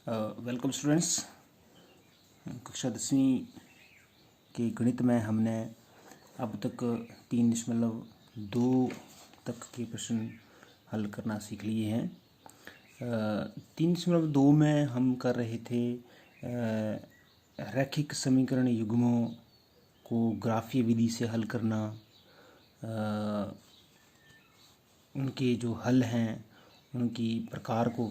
Welcome students. कक्षा 10वीं के गणित में हमने अब तक 3.2 तक के प्रश्न हल करना सीख लिए हैं। 3.2 में हम कर रहे थे रैखिक समीकरण युग्मों को ग्राफीय विधि से हल करना, उनके जो हल हैं उनकी प्रकार को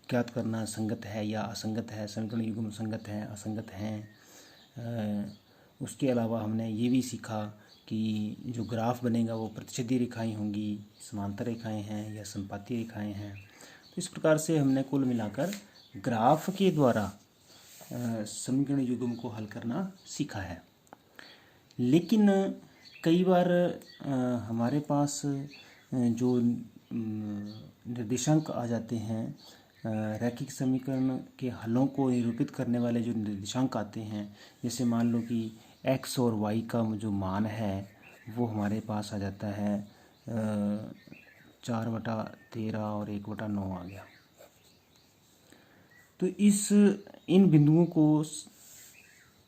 ज्ञात करना, संगत है या असंगत है, समीकरण युग्म संगत है असंगत हैं। उसके अलावा हमने ये भी सीखा कि जो ग्राफ बनेगा वो प्रतिच्छेदी रेखाएं होंगी, समांतर रेखाएं हैं या संपाती रेखाएं हैं। तो इस प्रकार से हमने कुल मिलाकर ग्राफ के द्वारा समीकरण युग्म को हल करना सीखा है। लेकिन कई बार हमारे पास जो निर्देशांक आ जाते हैं, रैखिक समीकरण के हलों को निरूपित करने वाले जो निर्देशांक आते हैं, जैसे मान लो कि x और y का जो मान है वो हमारे पास आ जाता है 4/13 और 1/9 आ गया। तो इन बिंदुओं को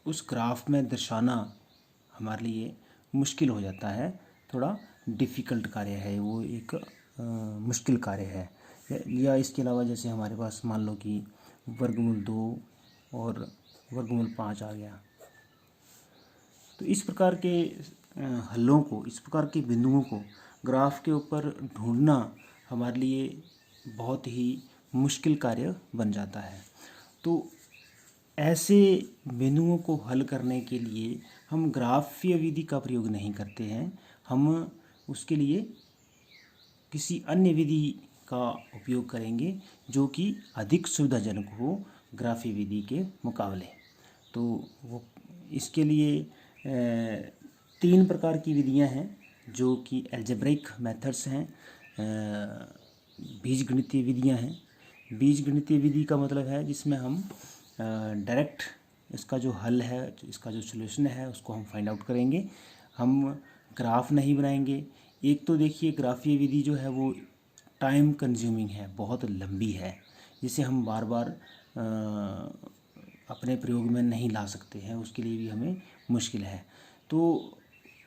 उस ग्राफ में दर्शाना हमारे लिए मुश्किल हो जाता है, थोड़ा डिफ़िकल्ट कार्य है, वो एक मुश्किल कार्य है। या इसके अलावा जैसे हमारे पास मान लो कि वर्गमूल 2 और वर्गमूल 5 आ गया, तो इस प्रकार के हलों को, इस प्रकार के बिंदुओं को ग्राफ के ऊपर ढूंढना हमारे लिए बहुत ही मुश्किल कार्य बन जाता है। तो ऐसे बिंदुओं को हल करने के लिए हम ग्राफीय विधि का प्रयोग नहीं करते हैं, हम उसके लिए किसी अन्य विधि का उपयोग करेंगे जो कि अधिक सुविधाजनक हो ग्राफीय विधि के मुकाबले। तो वो इसके लिए 3 प्रकार की विधियां हैं जो कि अलजेब्रिक मेथड्स हैं, बीजगणितीय विधियां हैं। बीजगणितीय विधि का मतलब है जिसमें हम डायरेक्ट इसका जो हल है, इसका जो सॉल्यूशन है उसको हम फाइंड आउट करेंगे, हम ग्राफ नहीं बनाएंगे। एक तो देखिए ग्राफीय विधि जो है वो टाइम कंज्यूमिंग है, बहुत लंबी है, जिसे हम बार बार अपने प्रयोग में नहीं ला सकते हैं, उसके लिए भी हमें मुश्किल है। तो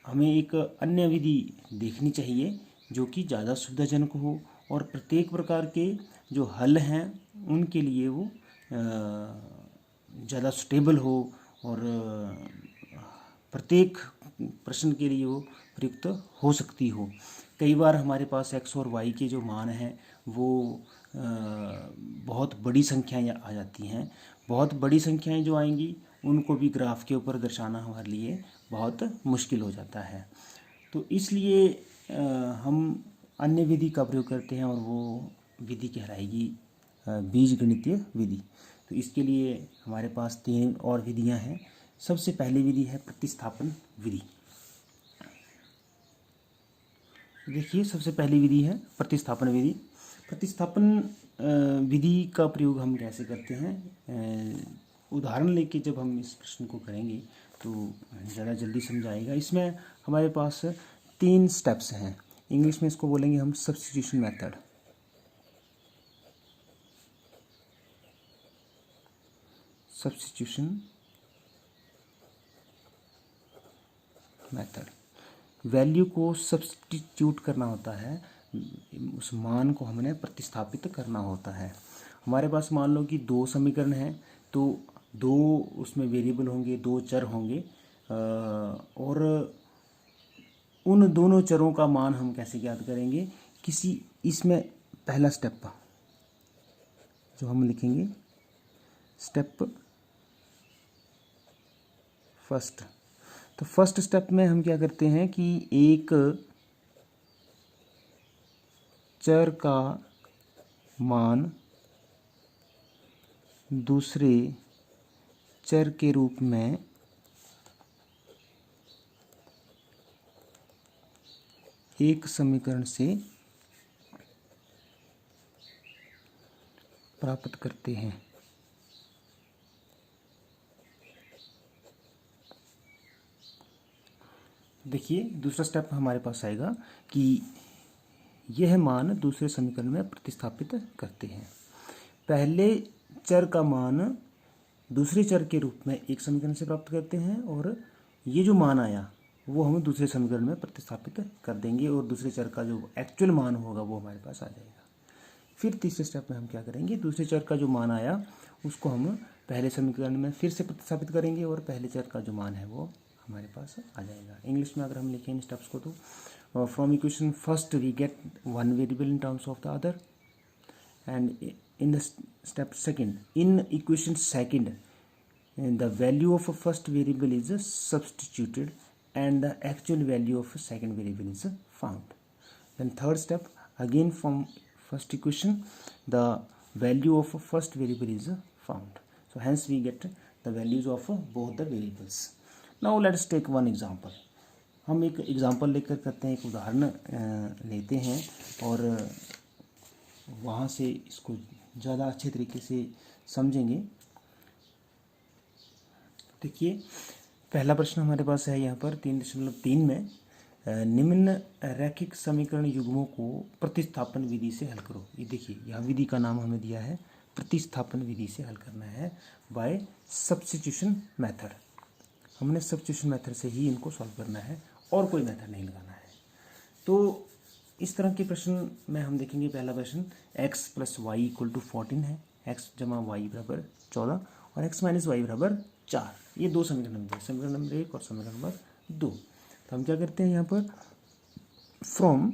हमें एक अन्य विधि देखनी चाहिए जो कि ज़्यादा सुविधाजनक हो और प्रत्येक प्रकार के जो हल हैं उनके लिए वो ज़्यादा सुटेबल हो और प्रत्येक प्रश्न के लिए वो प्रयुक्त हो सकती हो। कई बार हमारे पास x और y के जो मान हैं वो बहुत बड़ी संख्याएं आ जाती हैं। बहुत बड़ी संख्याएं जो आएंगी उनको भी ग्राफ के ऊपर दर्शाना हमारे लिए बहुत मुश्किल हो जाता है। तो इसलिए हम अन्य विधि का प्रयोग करते हैं और वो विधि कहलाएगी बीजगणितीय विधि। तो इसके लिए हमारे पास 3 और विधियां हैं। सबसे पहली विधि है प्रतिस्थापन विधि। देखिए सबसे पहली विधि है प्रतिस्थापन विधि। प्रतिस्थापन विधि का प्रयोग हम कैसे करते हैं, उदाहरण लेके जब हम इस प्रश्न को करेंगे तो ज़्यादा जल्दी समझ आएगा। इसमें हमारे पास 3 स्टेप्स हैं, इंग्लिश में इसको बोलेंगे हम substitution method. Substitution method, value को सब्स्टिट्यूट करना होता है, उस मान को हमने प्रतिस्थापित करना होता है। हमारे पास मान लो कि 2 समीकरण हैं, तो 2 उसमें वेरिएबल होंगे, 2 चर होंगे, और उन दोनों चरों का मान हम कैसे ज्ञात करेंगे। किसी इसमें पहला स्टेप जो हम लिखेंगे, स्टेप फर्स्ट। तो फर्स्ट स्टेप में हम क्या करते हैं कि एक चर का मान दूसरे चर के रूप में एक समीकरण से प्राप्त करते हैं। देखिए दूसरा स्टेप हमारे पास आएगा कि यह मान दूसरे समीकरण में प्रतिस्थापित करते हैं। पहले चर का मान दूसरे चर के रूप में एक समीकरण से प्राप्त करते हैं, और ये जो मान आया वो हम दूसरे समीकरण में प्रतिस्थापित कर देंगे, और दूसरे चर का जो एक्चुअल मान होगा वो हमारे पास आ जाएगा। फिर तीसरे स्टेप में हम क्या करेंगे, दूसरे चर का जो मान आया उसको हम पहले समीकरण में फिर से प्रतिस्थापित करेंगे, और पहले चर का जो मान है वो हमारे पास आ जाएगा। इंग्लिश में अगर हम लिखें इन स्टेप्स को तो from equation first we get one variable in terms of the other, and in the step second, in equation second the value of a first variable is substituted and the actual value of a second variable is found. Then third step, again from first equation the value of a first variable is found. So hence we get the values of both the variables. Now let's take one example. हम एक example लेकर करते हैं, एक उदाहरण लेते हैं और वहाँ से इसको ज़्यादा अच्छे तरीके से समझेंगे। देखिए पहला प्रश्न हमारे पास है यहाँ पर 3.3 में, निम्न रैखिक समीकरण युग्मों को प्रतिस्थापन विधि से हल करो। ये देखिए यहाँ विधि का नाम हमें दिया है प्रतिस्थापन विधि से हल करना है, बाय सब्स्टिट्यूशन मेथड। हमने सब्स्टिट्यूशन मेथड से ही इनको सॉल्व करना है और कोई मेथड नहीं लगाना है। तो इस तरह के प्रश्न में हम देखेंगे पहला प्रश्न x plus y equal to 14 है, x जमा वाई बराबर 14 और x माइनस वाई बराबर 4। ये दो समीकरण नंबर, समीकरण नंबर 1 और समीकरण नंबर 2। तो हम क्या करते हैं यहाँ पर फ्रॉम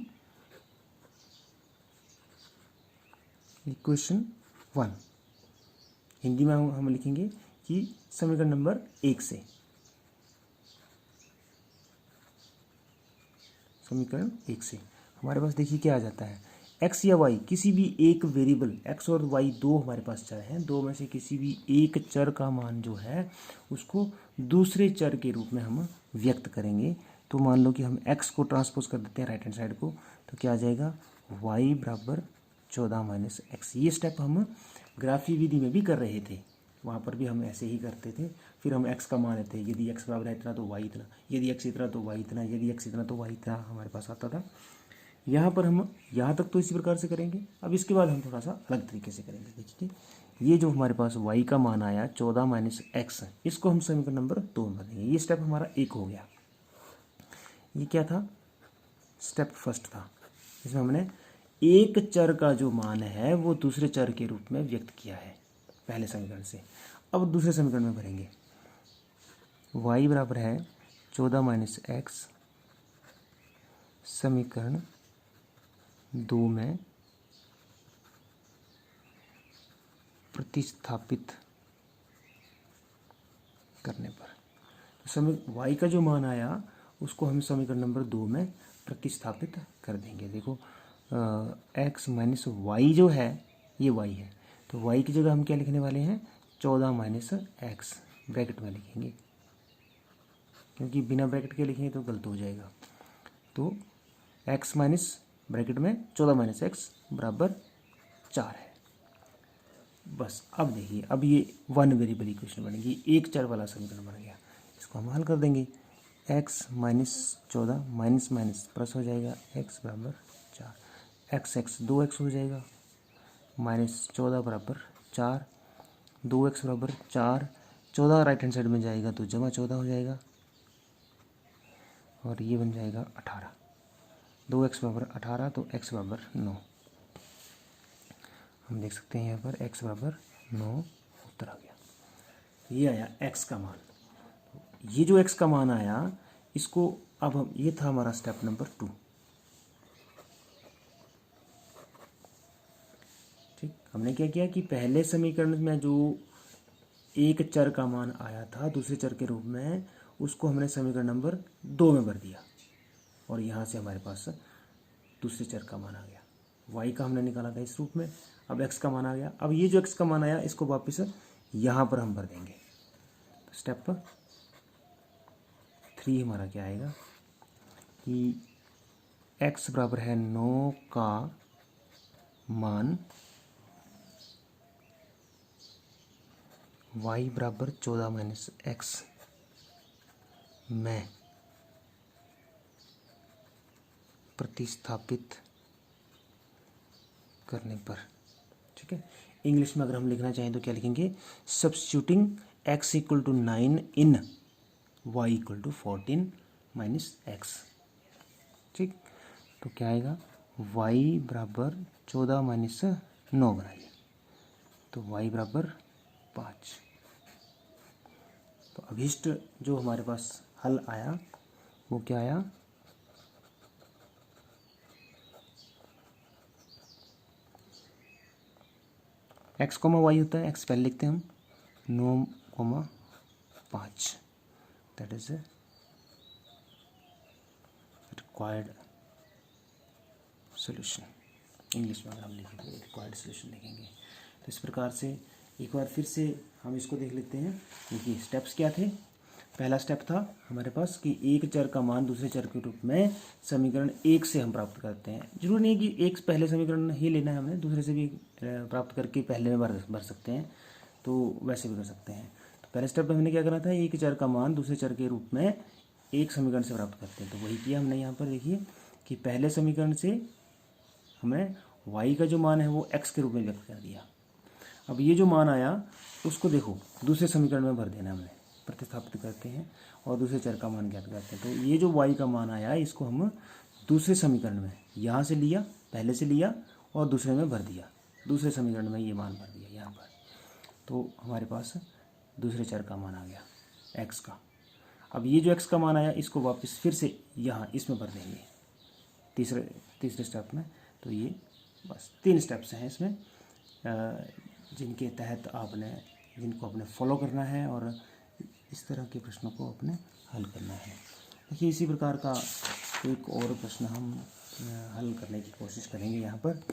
इक्वेशन 1, हिंदी में हम लिखेंगे कि समीकरण नंबर 1 से, समीकरण 1 से हमारे पास देखिए क्या आ जाता है, x या y किसी भी एक वेरिएबल, x और y दो हमारे पास चर हैं, दो में से किसी भी एक चर का मान जो है उसको दूसरे चर के रूप में हम व्यक्त करेंगे। तो मान लो कि हम x को ट्रांसपोज कर देते हैं राइट हैंड साइड को, तो क्या आ जाएगा y बराबर 14 माइनस एक्स। ये स्टेप हम ग्राफी विधि में भी कर रहे थे, वहाँ पर भी हम ऐसे ही करते थे। फिर हम x का मान लेते हैं, यदि x बराबर है इतना तो y इतना, यदि x इतना तो y इतना, यदि x इतना तो y इतना हमारे पास आता था। यहाँ पर हम यहाँ तक तो इसी प्रकार से करेंगे। अब इसके बाद हम थोड़ा सा अलग तरीके से करेंगे। देखिए ये जो हमारे पास y का मान आया 14 माइनस एक्स, इसको हम समीकरण नंबर 2 में भरेंगे। ये स्टेप हमारा 1 हो गया। ये क्या था, स्टेप फर्स्ट था, इसमें हमने एक चर का जो मान है वो दूसरे चर के रूप में व्यक्त किया है पहले समीकरण से। अब दूसरे समीकरण में भरेंगे, y बराबर है 14 माइनस एक्स, समीकरण 2 में प्रतिस्थापित करने पर, तो समय y का जो मान आया उसको हम समीकरण नंबर 2 में प्रतिस्थापित कर देंगे। देखो x माइनस वाई जो है ये y है, तो y की जगह हम क्या लिखने वाले हैं 14 माइनस एक्स, ब्रैकेट में लिखेंगे, क्योंकि बिना ब्रैकेट के लिखेंगे तो गलत हो जाएगा। तो x माइनस ब्रैकेट में 14 माइनस एक्स बराबर 4 है। बस अब देखिए, अब ये वन वेरिएबल इक्वेशन बनेगी, एक चर वाला समीकरण बन गया। इसको हम हल कर देंगे, x minus 14 minus minus plus हो जाएगा, x बराबर 4, x 2x हो जाएगा, माइनस 14 बराबर 4, 2x बराबर 4, 14 राइट हैंड साइड में जाएगा तो जमा 14 हो जाएगा, और ये बन जाएगा 18, 2x बराबर 18 तो x बराबर 9। हम देख सकते हैं यहाँ पर x बराबर 9 उत्तर आ गया। ये आया x का मान। ये जो x का मान आया इसको अब हम, ये था हमारा स्टेप नंबर 2। ठीक, हमने क्या किया कि पहले समीकरण में जो एक चर का मान आया था दूसरे चर के रूप में, उसको हमने समीकरण नंबर 2 में भर दिया, और यहाँ से हमारे पास दूसरे चर का मान आ गया। y का हमने निकाला था इस रूप में, अब x का मान आ गया। अब ये जो x का मान आया इसको वापस यहाँ पर हम भर देंगे। तो स्टेप 3 हमारा क्या आएगा कि x बराबर है 9 का मान y बराबर 14 माइनस एक्स में प्रतिस्थापित करने पर। ठीक है, इंग्लिश में अगर हम लिखना चाहें तो क्या लिखेंगे, substituting x equal to 9 in y equal to 14 minus x. ठीक, तो क्या आएगा, y बराबर 14 माइनस 9 बनाइए, तो y बराबर 5। तो अभीष्ट जो हमारे पास हल आया वो क्या आया, x, y होता है, x पहले लिखते हैं हम, 9, 5, that is required solution. English में अगर हम लिखेंगे रिक्वायर्ड सोल्यूशन लिखेंगे। तो इस प्रकार से एक बार फिर से हम इसको देख लेते हैं। देखिए स्टेप्स क्या थे। पहला स्टेप था हमारे पास कि एक चर का मान दूसरे चर के रूप में समीकरण 1 से हम प्राप्त करते हैं। जरूरी नहीं कि एक पहले समीकरण ही लेना है, हमने दूसरे से भी प्राप्त करके पहले में भर सकते हैं, तो वैसे भी कर सकते हैं। तो पहले स्टेप में हमने क्या करना था, एक चर का मान दूसरे चर के रूप में एक समीकरण से प्राप्त करते हैं, तो वही किया हमने यहाँ पर। देखिए कि पहले समीकरण से हमने y का जो मान है वो x के रूप में व्यक्त कर दिया। अब ये जो मान आया उसको देखो दूसरे समीकरण में भर देना, हमने प्रतिस्थापित करते हैं और दूसरे चर का मान ज्ञात करते हैं। तो ये जो y का मान आया इसको हम दूसरे समीकरण में यहाँ से लिया, पहले से लिया और दूसरे में भर दिया, दूसरे समीकरण में ये मान भर दिया यहाँ पर। तो हमारे पास दूसरे चर का मान आ गया x का। अब ये जो x का मान आया इसको वापस फिर से यहाँ इसमें भर देंगे तीसरे स्टेप में। तो ये बस 3 स्टेप्स हैं इसमें जिनके तहत जिनको आपने फॉलो करना है और इस तरह के प्रश्नों को अपने हल करना है। देखिए इसी प्रकार का एक और प्रश्न हम हल करने की कोशिश करेंगे यहाँ पर।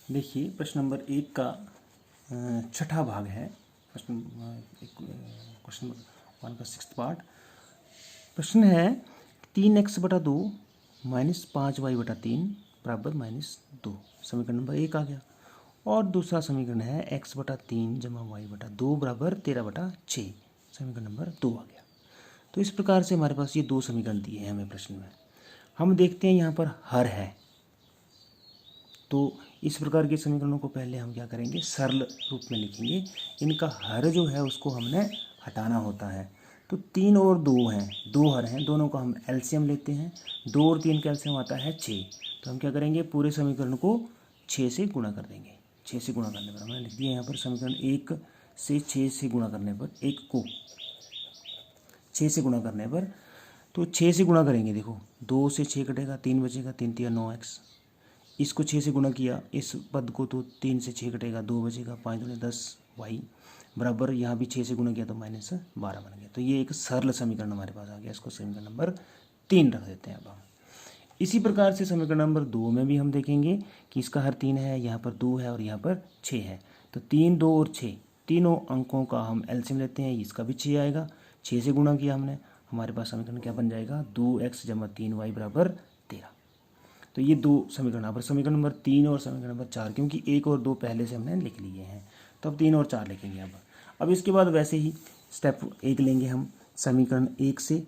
देखिए प्रश्न नंबर 1 का छठा भाग है, क्वेश्चन नंबर 1 का 6th पार्ट। प्रश्न है 3x/2 माइनस 5y/3 बराबर -2, समीकरण नंबर 1 आ गया। और दूसरा समीकरण है x/3 जमा y/2 बराबर 13/6, समीकरण नंबर 2 आ गया। तो इस प्रकार से हमारे पास ये 2 समीकरण दिए हैं हमें प्रश्न में। हम देखते हैं यहाँ पर हर है, तो इस प्रकार के समीकरणों को पहले हम क्या करेंगे, सरल रूप में लिखेंगे। इनका हर जो है उसको हमने हटाना होता है। तो 3 और 2 हैं, 2 हर हैं, दोनों का हम एलसीएम लेते हैं। 2 और 3 का एलसीएम आता है 6। तो हम क्या करेंगे, पूरे समीकरण को 6 से गुणा कर देंगे। 6 से गुणा करने पर हमने लिख दिया यहाँ पर समीकरण 1 से 6 से गुणा करने पर, 1 को 6 से गुणा करने पर, तो 6 से गुणा करेंगे। देखो 2 से 6 कटेगा, 3 बचेगा, 3 3 9x। इसको 6 से गुणा किया इस पद को, तो 3 से 6 कटेगा, 2 बचेगा, 5 दूनी 10y बराबर यहाँ भी 6 से गुणा किया तो -12 बन गया। तो ये एक सरल समीकरण हमारे पास आ गया। इसको समीकरण नंबर 3 रख देते हैं अब हम। इसी प्रकार से समीकरण नंबर 2 में भी हम देखेंगे कि इसका हर 3 है, यहाँ पर 2 है और यहाँ पर 6 है। तो 3, 2 और 6 तीनों अंकों का हम एलसीएम लेते हैं। इसका भी 6 आएगा, 6 से गुणा किया हमने, हमारे पास समीकरण क्या बन जाएगा, 2x जमा 3y बराबर 13। तो ये 2 समीकरण यहाँ पर, समीकरण नंबर 3 और समीकरण नंबर 4, क्योंकि 1 और 2 पहले से हमने लिख लिए हैं, तो अब 3 और 4 लिखेंगे यहाँ पर। अब इसके बाद वैसे ही स्टेप 1 लेंगे हम समीकरण 1 से।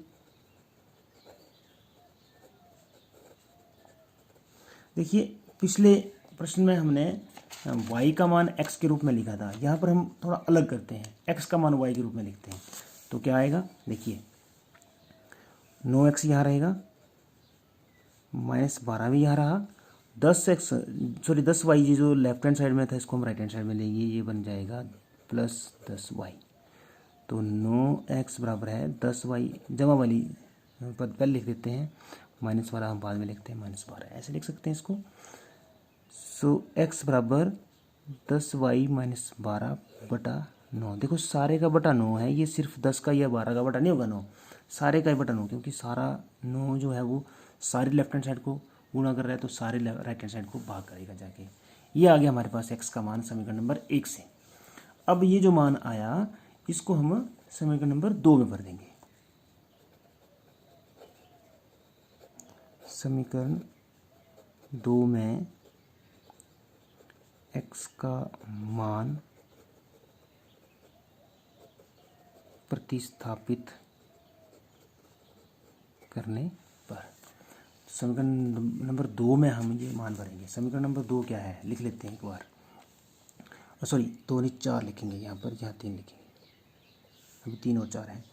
देखिए पिछले प्रश्न में हमने y का मान x के रूप में लिखा था, यहाँ पर हम थोड़ा अलग करते हैं, x का मान y के रूप में लिखते हैं। तो क्या आएगा, देखिए 9x यहाँ रहेगा, -12 भी यहाँ रहा, 10y ये जो लेफ्ट हैंड साइड में था इसको हम राइट हैंड साइड में लेंगे, ये बन जाएगा +10y। तो 9x बराबर है 10y, जमा वाली पद पहले लिख देते हैं, -12 हम बाद में लिखते हैं, -12 ऐसे लिख सकते हैं इसको। सो x बराबर 10y - 12/9। देखो सारे का बटा 9 है, ये सिर्फ 10 का या 12 का बटा नहीं होगा 9, सारे का ही बटा 9, क्योंकि सारा 9 जो है वो सारी लेफ्ट हैंड साइड को गुणा कर रहा है, तो सारे राइट हैंड साइड को भाग करेगा जाके। ये आ गया हमारे पास x का मान समीकरण नंबर 1 से। अब ये जो मान आया इसको हम समीकरण नंबर 2 में भर देंगे। समीकरण 2 में x का मान प्रतिस्थापित करने पर, समीकरण नंबर 2 में हम ये मान भरेंगे। समीकरण नंबर 2 क्या है, लिख लेते हैं एक बार। सॉरी 2 नहीं 4 लिखेंगे यहाँ पर, यहाँ 3 लिखेंगे, अभी 3 और 4 है।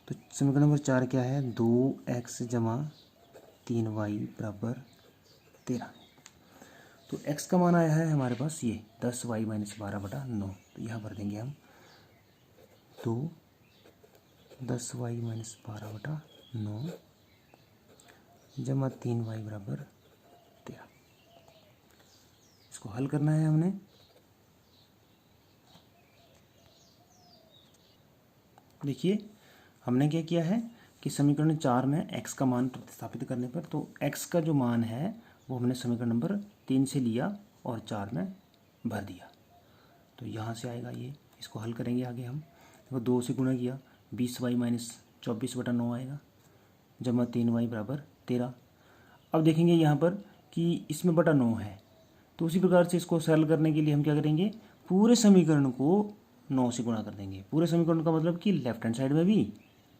तो समीकरण नंबर 4 क्या है, 2x जमा 3y बराबर 13। तो x का मान आया है हमारे पास ये 10y माइनस 12/9। तो यहाँ भर देंगे हम 2 10y माइनस 12/9 जमा 3y बराबर 13। इसको हल करना है हमने। देखिए हमने क्या किया है कि समीकरण 4 में x का मान प्रतिस्थापित करने पर, तो x का जो मान है वो हमने समीकरण नंबर 3 से लिया और 4 में भर दिया। तो यहाँ से आएगा ये, इसको हल करेंगे आगे हम। देखो 2 से गुणा किया 20y माइनस 24/9 आएगा जमा 3y बराबर 13। अब देखेंगे यहाँ पर कि इसमें बटा 9 है, तो उसी प्रकार से इसको सरल करने के लिए हम क्या करेंगे, पूरे समीकरण को 9 से गुणा कर देंगे। पूरे समीकरण का मतलब कि लेफ्ट हैंड साइड में भी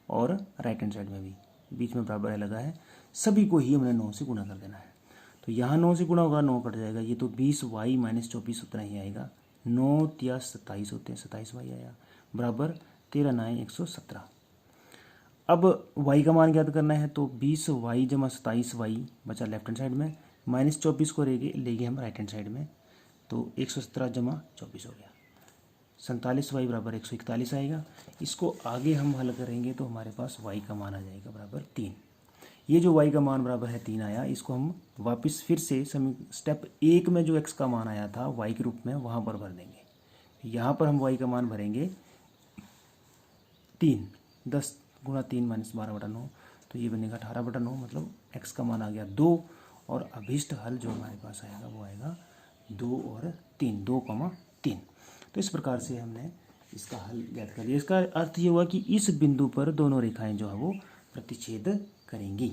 और राइट हैंड साइड में भी, बीच में बराबर है लगा है, सभी को ही हमने 9 से गुणा कर देना है। तो यहाँ 9 से गुणा होगा 9 कट जाएगा, ये तो 20y माइनस 24 उतना ही आएगा। 9 या 27 होते हैं, 27y आया बराबर 13 9 117। अब y का मान ज्ञात करना है, तो 20y जमा 27y बचा लेफ्ट हैंड साइड में, माइनस 24 को लेंगे हम राइट हैंड साइड में, तो 117 जमा 24 हो गया, 47y बराबर 141 आएगा। इसको आगे हम हल करेंगे तो हमारे पास y का मान आ जाएगा बराबर 3। ये जो y का मान बराबर है 3 आया, इसको हम वापस फिर से स्टेप 1 में जो x का मान आया था y के रूप में वहाँ पर भर देंगे। यहाँ पर हम y का मान भरेंगे 3, 10 गुणा 3 माइनस 12/9, तो ये बनेगा 18/9, मतलब x का मान आ गया 2, और अभीष्ट हल जो हमारे पास आएगा वो आएगा 2 और 3, 2,3। तो इस प्रकार से हमने इसका हल ज्ञात कर लिया। इसका अर्थ ये हुआ कि इस बिंदु पर दोनों रेखाएं जो है वो प्रतिच्छेद करेंगी।